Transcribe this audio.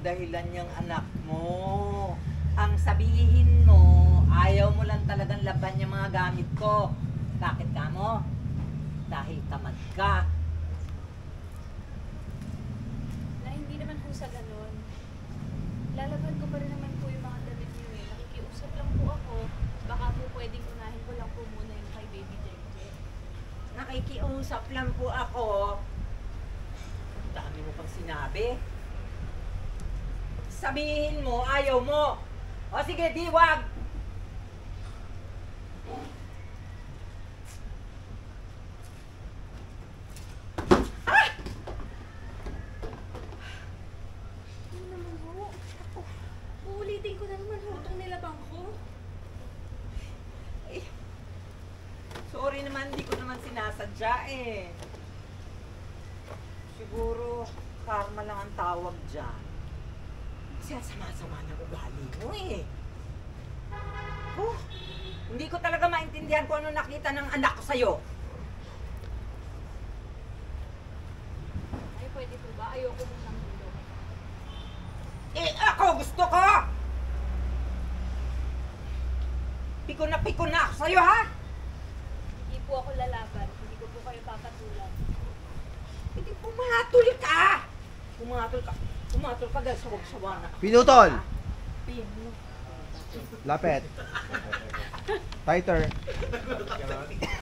dahilan yung anak mo. Ang sabihin mo, ayaw mo lang talagang laban yung mga gamit ko. Bakit ka mo? Dahil tamad ka. Na hindi naman po sa ganun. Lalaban ko pa rin naman po yung mga damit niyo eh. Nakikiusap lang po ako. Baka po pwedeng unahin ko lang po muna yung kay Baby Jengje. Nakikiusap lang po ako. Ang dami mo pang sinabi. Sabihin mo, ayaw mo. O sige, di wag. Ah! Ano naman ho? Uulitin ko na naman ho itong nilabang ko. Eh, sorry naman, hindi ko naman sinasadya eh. Siguro, karma lang ang tawag dyan. Kasi ang sama-sama ng ugali mo eh. Oh, hindi ko talaga maintindihan kung ano nakita ng anak ko sa'yo. Ay, pwede po ba? Ayoko po ng mulo. Eh, ako gusto ko! Piko na ako sa'yo, ha? Hindi po ako lalaban. Hindi ko po kayo papatulan. Hindi, pumatol ka! Pumatol ka dahil sawag-sawa na. Pinutol! Pinutol. Lapet. Tighter.